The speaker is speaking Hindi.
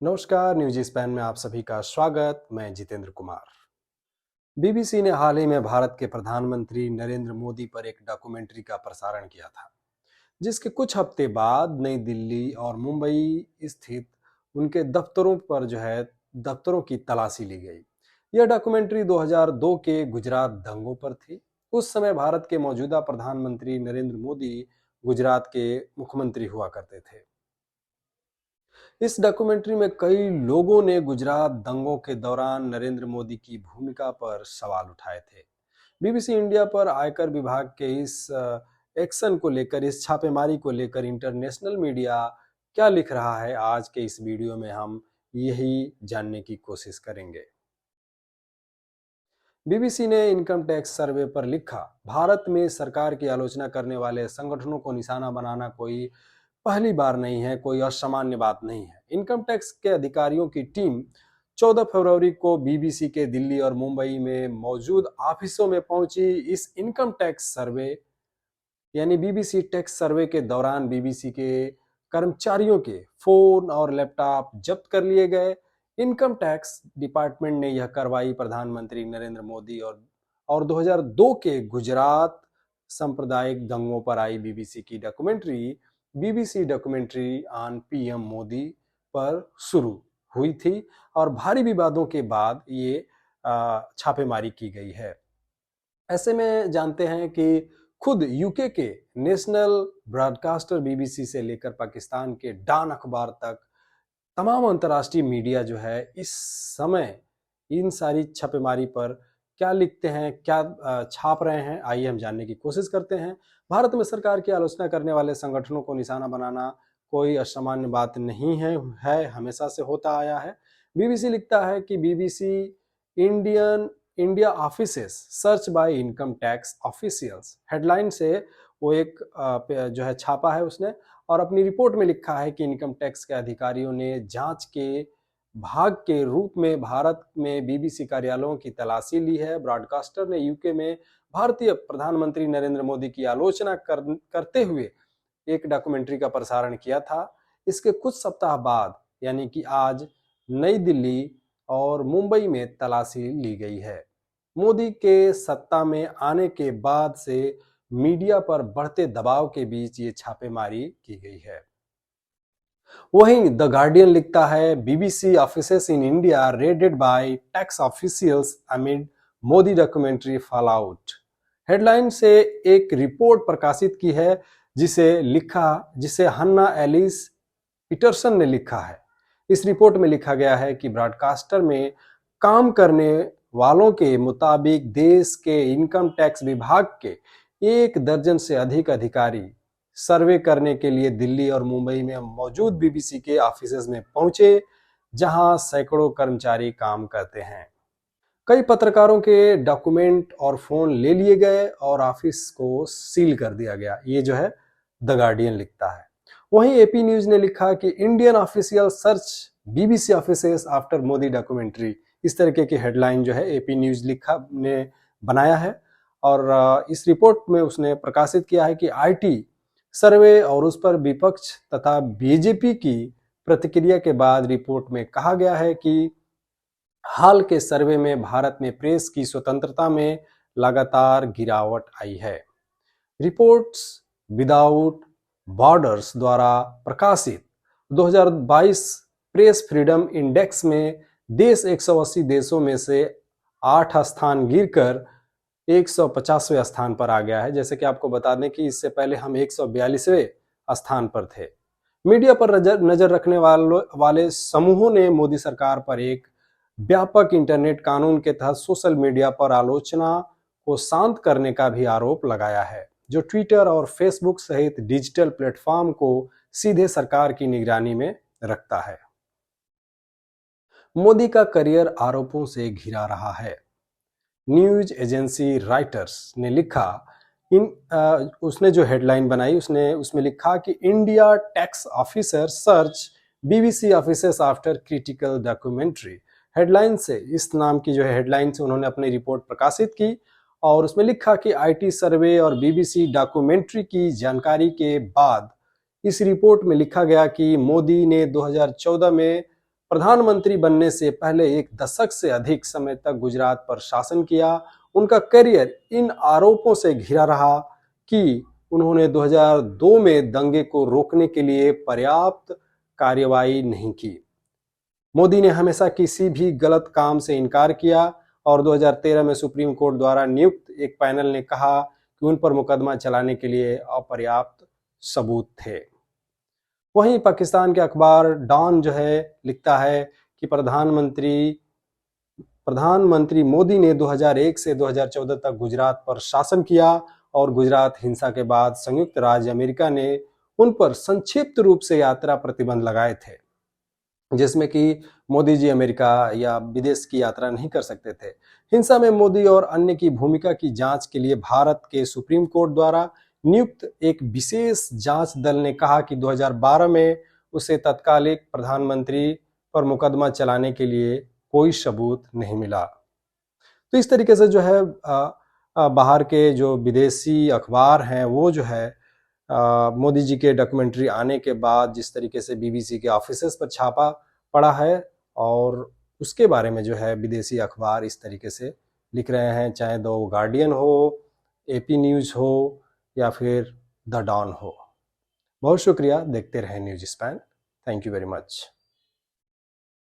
नमस्कार, न्यूज स्पैन में आप सभी का स्वागत। मैं जितेंद्र कुमार। बीबीसी ने हाल ही में भारत के प्रधानमंत्री नरेंद्र मोदी पर एक डॉक्यूमेंट्री का प्रसारण किया था, जिसके कुछ हफ्ते बाद नई दिल्ली और मुंबई स्थित उनके दफ्तरों पर दफ्तरों की तलाशी ली गई। यह डॉक्यूमेंट्री 2002 के गुजरात दंगों पर थी। उस समय भारत के मौजूदा प्रधानमंत्री नरेंद्र मोदी गुजरात के मुख्यमंत्री हुआ करते थे। इस डॉक्यूमेंट्री में कई लोगों ने गुजरात दंगों के दौरान नरेंद्र मोदी की भूमिका पर सवाल उठाए थे। बीबीसी इंडिया पर आयकर विभाग के इस एक्शन को लेकर, इस छापेमारी को लेकर इंटरनेशनल मीडिया क्या लिख रहा है, आज के इस वीडियो में हम यही जानने की कोशिश करेंगे। बीबीसी ने इनकम टैक्स सर्वे पर लिखा, भारत में सरकार की आलोचना करने वाले संगठनों को निशाना बनाना कोई पहली बार नहीं है, कोई असामान्य बात नहीं है। इनकम टैक्स के अधिकारियों की टीम 14 फरवरी को बीबीसी के दिल्ली और मुंबई में मौजूद ऑफिसों में पहुंची। इस इनकम टैक्स सर्वे यानी बीबीसी टैक्स सर्वे के दौरान बीबीसी के कर्मचारियों के फोन और लैपटॉप जब्त कर लिए गए। इनकम टैक्स डिपार्टमेंट ने यह कार्रवाई प्रधानमंत्री नरेंद्र मोदी और 2002 के गुजरात सांप्रदायिक दंगों पर आई बीबीसी की documentary BBC documentary on PM Modi पर शुरू हुई थी और भारी विवादों के बाद ये छापेमारी की गई है। ऐसे में जानते हैं कि खुद यूके के नेशनल ब्रॉडकास्टर बीबीसी से लेकर पाकिस्तान के डॉन अखबार तक तमाम अंतर्राष्ट्रीय मीडिया इस समय इन सारी छापेमारी पर क्या लिखते हैं, क्या छाप रहे हैं, आइए हम जानने की कोशिश करते हैं। भारत में सरकार की आलोचना करने वाले संगठनों को निशाना बनाना कोई असामान्य बात नहीं है, हमेशा से होता आया है। बीबीसी लिखता है कि BBC India offices search by income tax officials, headline से वो एक छापा है उसने, और अपनी रिपोर्ट में लिखा है कि इनकम टैक्स के अधिकारियों ने जांच के भाग के रूप में भारत में बीबीसी कार्यालयों की तलाशी ली है। ब्रॉडकास्टर ने यूके में भारतीय प्रधानमंत्री नरेंद्र मोदी की आलोचना करते हुए एक डॉक्यूमेंट्री का प्रसारण किया था। इसके कुछ सप्ताह बाद यानी कि आज नई दिल्ली और मुंबई में तलाशी ली गई है। मोदी के सत्ता में आने के बाद से मीडिया पर बढ़ते दबाव के बीच ये छापेमारी की गई है। वहीं द गार्डियन लिखता है, BBC offices in India raided by tax officials amid Modi documentary fallout. Headline से एक रिपोर्ट प्रकाशित की है जिसे हन्ना एलिस पीटरसन ने लिखा है। इस रिपोर्ट में लिखा गया है कि ब्रॉडकास्टर में काम करने वालों के मुताबिक देश के इनकम टैक्स विभाग के 1 दर्जन से अधिक अधिकारी सर्वे करने के लिए दिल्ली और मुंबई में मौजूद बीबीसी के ऑफिसेज में पहुंचे, जहां सैकड़ों कर्मचारी काम करते हैं। कई पत्रकारों के डॉक्यूमेंट और फोन ले लिए गए और ऑफिस को सील कर दिया गया। ये द गार्डियन लिखता है। वहीं एपी न्यूज ने लिखा कि Indian official search BBC offices after Modi documentary. इस तरीके की हेडलाइन एपी न्यूज ने बनाया है और इस रिपोर्ट में उसने प्रकाशित किया है कि आईटी सर्वे और उस पर विपक्ष तथा बीजेपी की प्रतिक्रिया के बाद रिपोर्ट में कहा गया है कि हाल के सर्वे में भारत में प्रेस की स्वतंत्रता में लगातार गिरावट आई है। रिपोर्ट्स विदाउट बॉर्डर्स द्वारा प्रकाशित 2022 प्रेस फ्रीडम इंडेक्स में देश 180 देशों में से 8 स्थान गिरकर 150वें स्थान पर आ गया है। जैसे कि आपको बता दें कि इससे पहले हम 142वें स्थान पर थे। मीडिया पर नजर रखने वाले समूहों ने मोदी सरकार पर एक व्यापक इंटरनेट कानून के तहत सोशल मीडिया पर आलोचना को शांत करने का भी आरोप लगाया है, जो ट्विटर और फेसबुक सहित डिजिटल प्लेटफॉर्म को सीधे सरकार की निगरानी में रखता है। मोदी का करियर आरोपों से घिरा रहा है। न्यूज एजेंसी राइटर्स ने लिखा, उसने जो हेडलाइन बनाई उसमें लिखा कि India tax officer search BBC offices after critical documentary. Headline से, इस नाम की हेडलाइन से उन्होंने अपनी रिपोर्ट प्रकाशित की और उसमें लिखा कि आईटी सर्वे और बीबीसी डॉक्यूमेंट्री की जानकारी के बाद इस रिपोर्ट में लिखा गया कि मोदी ने 2014 में प्रधानमंत्री बनने से पहले 1 दशक से अधिक समय तक गुजरात पर शासन किया। उनका करियर इन आरोपों से घिरा रहा कि उन्होंने 2002 में दंगे को रोकने के लिए पर्याप्त कार्रवाई नहीं की। मोदी ने हमेशा किसी भी गलत काम से इनकार किया और 2013 में सुप्रीम कोर्ट द्वारा नियुक्त एक पैनल ने कहा कि उन पर मुकदमा चलाने के लिए अपर्याप्त सबूत थे। वहीं पाकिस्तान के अखबार डॉन जो है लिखता है कि प्रधानमंत्री मोदी ने 2001 से 2014 तक गुजरात पर शासन किया और गुजरात हिंसा के बाद संयुक्त राज्य अमेरिका ने उन पर संक्षिप्त रूप से यात्रा प्रतिबंध लगाए थे, जिसमें कि मोदी जी अमेरिका या विदेश की यात्रा नहीं कर सकते थे। हिंसा में मोदी और अन्य की भूमिका की जांच के लिए भारत के सुप्रीम कोर्ट द्वारा नियुक्त एक विशेष जांच दल ने कहा कि 2012 में उसे तत्कालिक प्रधानमंत्री पर मुकदमा चलाने के लिए कोई सबूत नहीं मिला। तो इस तरीके से जो है बाहर के जो विदेशी अखबार हैं वो जो है मोदी जी के डॉक्यूमेंट्री आने के बाद जिस तरीके से बीबीसी के ऑफिसेस पर छापा पड़ा है और उसके बारे में जो है विदेशी अखबार इस तरीके से लिख रहे हैं, चाहे द गार्डियन हो, एपी न्यूज़ हो या फिर द डॉन हो। बहुत शुक्रिया, देखते रहें news span. Thank you very much.